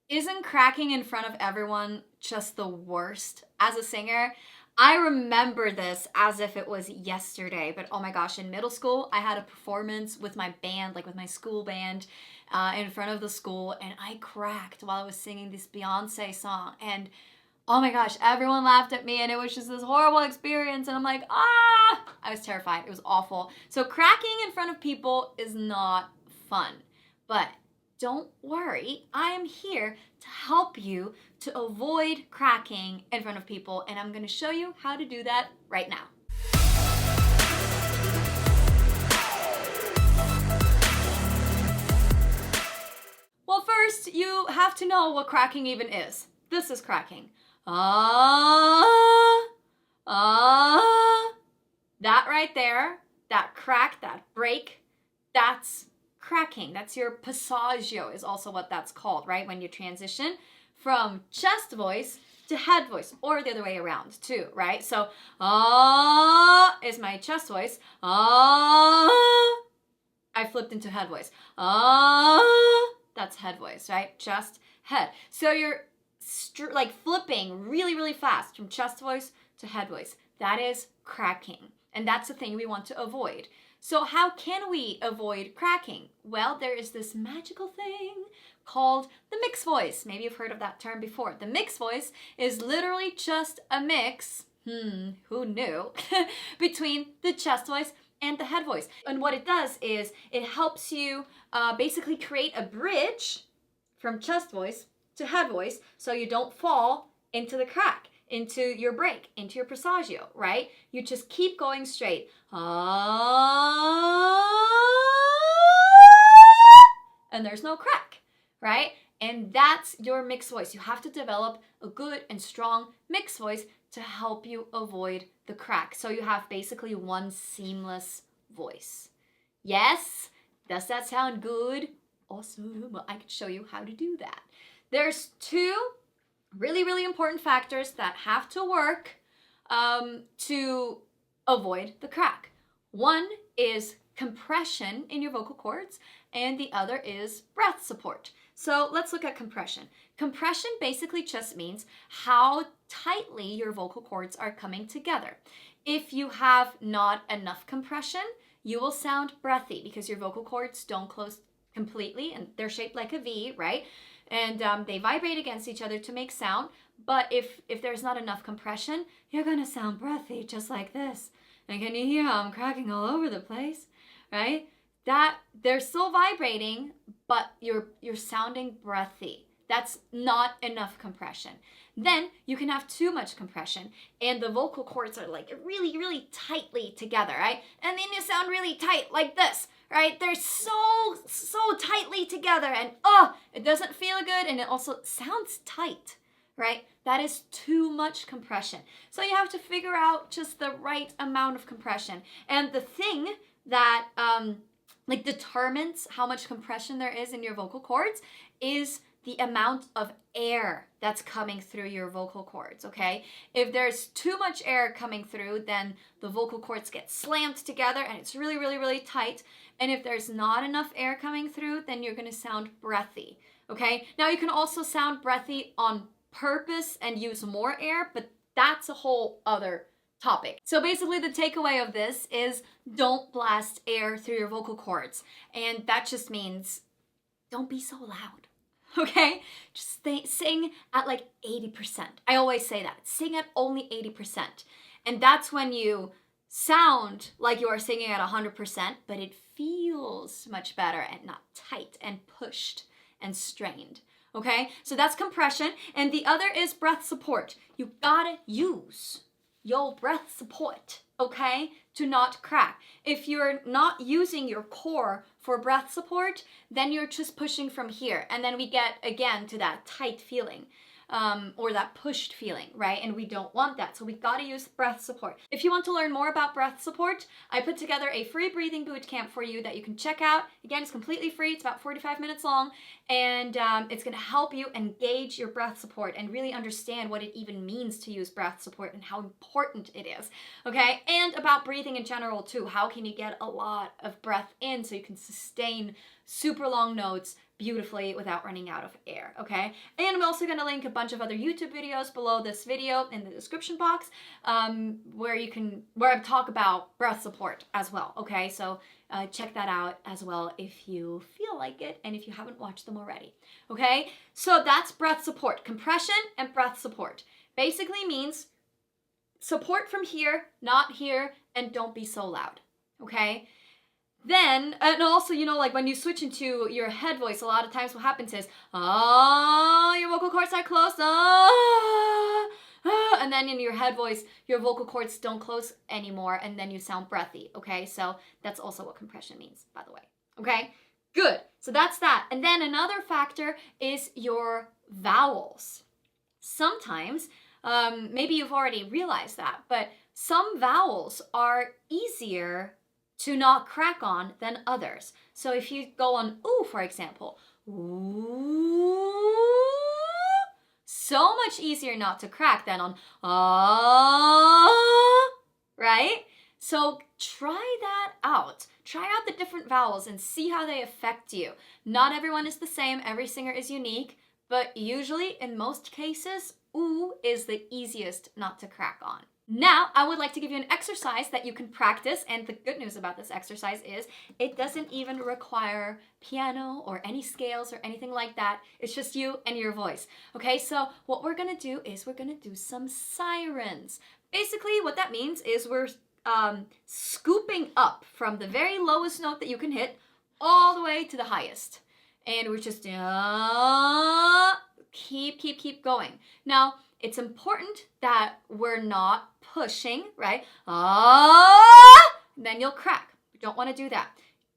Isn't cracking in front of everyone just the worst? As a singer, I remember this as if it was yesterday, but oh my gosh, in middle school, I had a performance with my band, like with my school band, in front of the school, and I cracked while I was singing this Beyonce song. And oh my gosh, everyone laughed at me, and it was just this horrible experience. And I'm like, ah, I was terrified. It was awful. So, cracking in front of people is not fun. But don't worry, I am here to help you to avoid cracking in front of people, and I'm going to show you how to do that right now. Well, first, you have to know what cracking even is. This is cracking. Ah, ah. That right there, that crack, that break, that's cracking. That's your passaggio is also what that's called, right? When you transition from chest voice to head voice, or the other way around too, right? So, ah is my chest voice. Ah, I flipped into head voice. Ah, that's head voice, right? Chest, head. So you're like flipping really, really fast from chest voice to head voice. That is cracking. And that's the thing we want to avoid. So how can we avoid cracking? Well, there is this magical thing called the mixed voice. Maybe you've heard of that term before. The mixed voice is literally just a mix, who knew, between the chest voice and the head voice. And what it does is it helps you basically create a bridge from chest voice to head voice so you don't fall into the crack, into your break, into your passaggio, right? You just keep going straight. And there's no crack, right? And that's your mixed voice. You have to develop a good and strong mixed voice to help you avoid the crack. So you have basically one seamless voice. Yes? Does that sound good? Awesome. Well, I can show you how to do that. There's two really, really important factors that have to work to avoid the crack. One is compression in your vocal cords, and the other is breath support. So let's look at compression. Compression basically just means how tightly your vocal cords are coming together. If you have not enough compression, you will sound breathy because your vocal cords don't close completely, and they're shaped like a V, right? And they vibrate against each other to make sound. But if there's not enough compression, you're gonna sound breathy just like this. And can you hear how I'm cracking all over the place, right? That they're still vibrating, but you're sounding breathy. That's not enough compression. Then you can have too much compression, and the vocal cords are like really, really tightly together, right? And then you sound really tight like this. Right? They're so tightly together, and it doesn't feel good, and it also sounds tight, right? That is too much compression. So you have to figure out just the right amount of compression. And the thing that determines how much compression there is in your vocal cords is the amount of air that's coming through your vocal cords, okay? If there's too much air coming through, then the vocal cords get slammed together and it's really, really, really tight. And if there's not enough air coming through, then you're gonna sound breathy, okay? Now you can also sound breathy on purpose and use more air, but that's a whole other topic. So basically the takeaway of this is don't blast air through your vocal cords. And that just means don't be so loud. Okay? Just sing at like 80%. I always say that. Sing at only 80%. And that's when you sound like you are singing at 100%, but it feels much better and not tight and pushed and strained. Okay? So that's compression. And the other is breath support. You gotta use your breath support, okay, to not crack. If you're not using your core for breath support, then you're just pushing from here. And then we get, again, to that tight feeling. Or that pushed feeling, right? And we don't want that. So we gotta use breath support. If you want to learn more about breath support, I put together a free breathing boot camp for you that you can check out. Again, it's completely free. It's about 45 minutes long. And it's gonna help you engage your breath support and really understand what it even means to use breath support and how important it is, okay? And about breathing in general too. How can you get a lot of breath in so you can sustain super long notes beautifully without running out of air, okay? And I'm also gonna link a bunch of other YouTube videos below this video in the description box where I talk about breath support as well, okay? So check that out as well if you feel like it and if you haven't watched them already, okay? So that's breath support, compression and breath support. Basically means support from here, not here, and don't be so loud, okay? Then, and also, you know, like when you switch into your head voice, a lot of times what happens is, your vocal cords are closed, and then in your head voice, your vocal cords don't close anymore, and then you sound breathy, okay? So that's also what compression means, by the way, okay? Good, so that's that. And then another factor is your vowels. Sometimes, maybe you've already realized that, but some vowels are easier to not crack on than others. So if you go on ooh, for example, ooh, so much easier not to crack than on ah, right? So try that out. Try out the different vowels and see how they affect you. Not everyone is the same, every singer is unique, but usually in most cases, ooh is the easiest not to crack on. Now, I would like to give you an exercise that you can practice, and the good news about this exercise is it doesn't even require piano or any scales or anything like that. It's just you and your voice. Okay, so what we're gonna do is we're gonna do some sirens. Basically, what that means is we're scooping up from the very lowest note that you can hit all the way to the highest. And we're just keep going. Now, it's important that we're not pushing, right? Then you'll crack. You don't want to do that.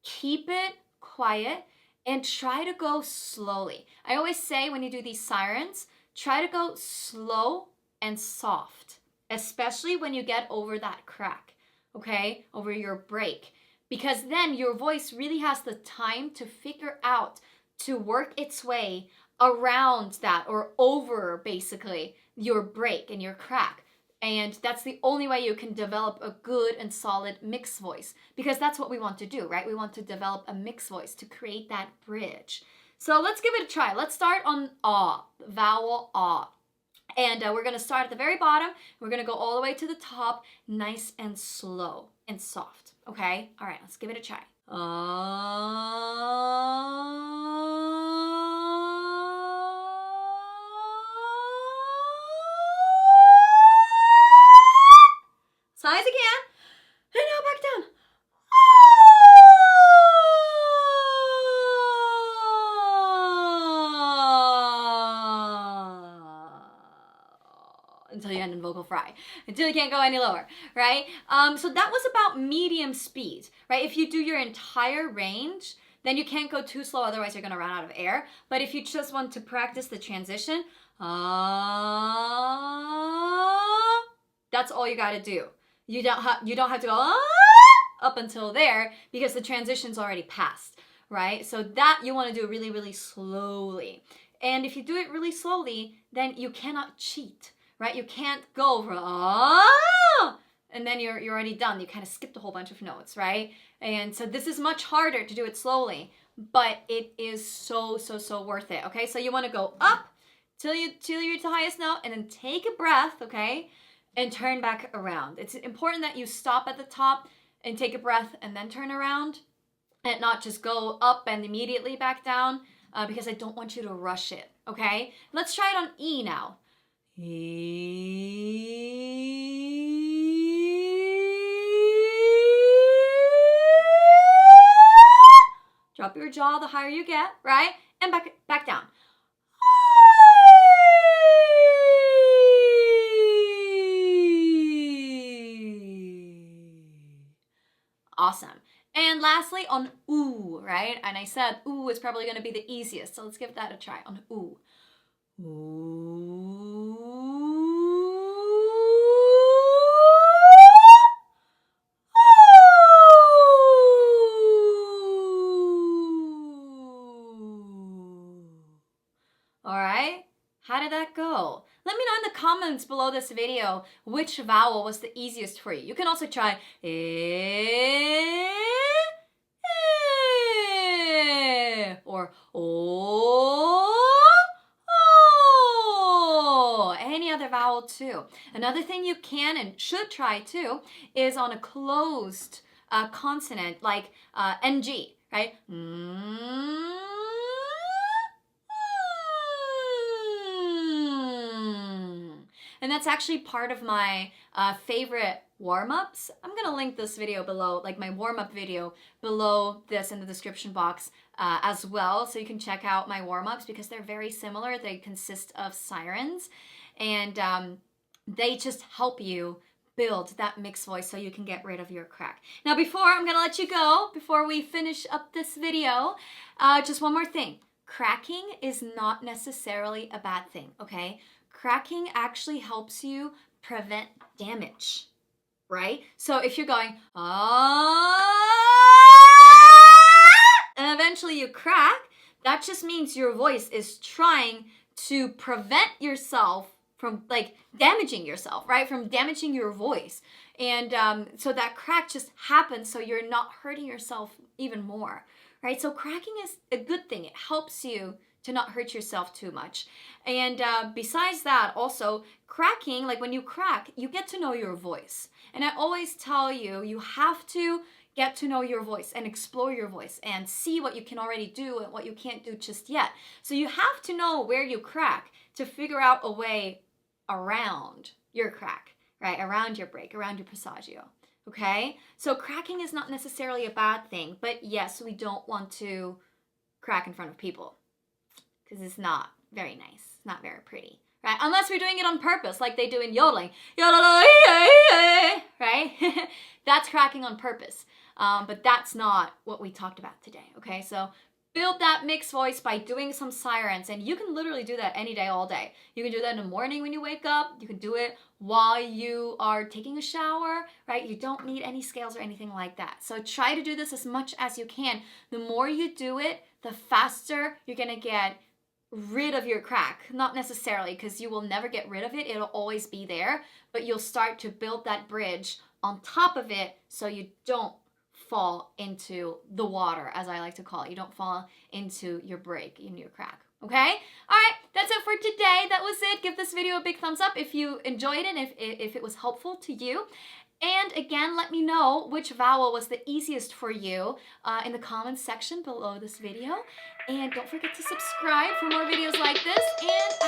Keep it quiet and try to go slowly. I always say when you do these sirens, try to go slow and soft, especially when you get over that crack, okay? Over your break. Because then your voice really has the time to figure out, to work its way around that or over basically your break and your crack. And that's the only way you can develop a good and solid mixed voice, because that's what we want to do, right? We want to develop a mixed voice to create that bridge. So let's give it a try. Let's start on ah, vowel ah. And we're going to start at the very bottom. We're going to go all the way to the top, nice and slow and soft. Okay? All right, let's give it a try. As high as you can. And now back down. Until you end in vocal fry, until you can't go any lower, right? So that was about medium speed, right? If you do your entire range, then you can't go too slow, otherwise you're gonna run out of air. But if you just want to practice the transition, that's all you gotta do. You don't have to go up until there, because the transition's already passed, right? So that you want to do really, really slowly. And if you do it really slowly, then you cannot cheat, right? You can't go over and then you're already done. You kind of skipped a whole bunch of notes, right? And so this is much harder to do it slowly, but it is so worth it. Okay, so you want to go up till you're at the highest note, and then take a breath, okay, and turn back around. It's important that you stop at the top and take a breath and then turn around, and not just go up and immediately back down, because I don't want you to rush it, okay? Let's try it on E now. Drop your jaw the higher you get, right? And back down. Awesome. And lastly, on ooh, right? And I said ooh is probably going to be the easiest, so let's give that a try on ooh. Ooh. All right, how did that go? Let me know in the comments below this video which vowel was the easiest for you. You can also try . or oh, any other vowel too. Another thing you can and should try too is on a closed consonant like NG, right? And that's actually part of my favorite warm-ups. I'm gonna link this video below, like my warm-up video below this in the description box as well, so you can check out my warm-ups because they're very similar. They consist of sirens, and they just help you build that mixed voice so you can get rid of your crack. Now before I'm gonna let you go, before we finish up this video, just one more thing. Cracking is not necessarily a bad thing, okay? Cracking actually helps you prevent damage, right? So if you're going, and eventually you crack, that just means your voice is trying to prevent yourself from like damaging yourself, right? From damaging your voice. And so that crack just happens so you're not hurting yourself even more, right? So cracking is a good thing. It helps you to not hurt yourself too much. And besides that, also cracking, like when you crack, you get to know your voice. And I always tell you, you have to get to know your voice and explore your voice and see what you can already do and what you can't do just yet. So you have to know where you crack to figure out a way around your crack, right? Around your break, around your passaggio. Okay? So cracking is not necessarily a bad thing, but yes, we don't want to crack in front of people, because it's not very nice. It's not very pretty, right? Unless we're doing it on purpose, like they do in yodeling. Right? That's cracking on purpose. But that's not what we talked about today, okay? So build that mixed voice by doing some sirens, and you can literally do that any day, all day. You can do that in the morning when you wake up. You can do it while you are taking a shower, right? You don't need any scales or anything like that. So try to do this as much as you can. The more you do it, the faster you're gonna get rid of your crack. Not necessarily, because you will never get rid of it. It'll always be there, but you'll start to build that bridge on top of it so you don't fall into the water, as I like to call it. You don't fall into your break, in your crack. Okay? All right, that's it for today. That was it. Give this video a big thumbs up if you enjoyed it and if it was helpful to you. And again, let me know which vowel was the easiest for you in the comments section below this video. And don't forget to subscribe for more videos like this. And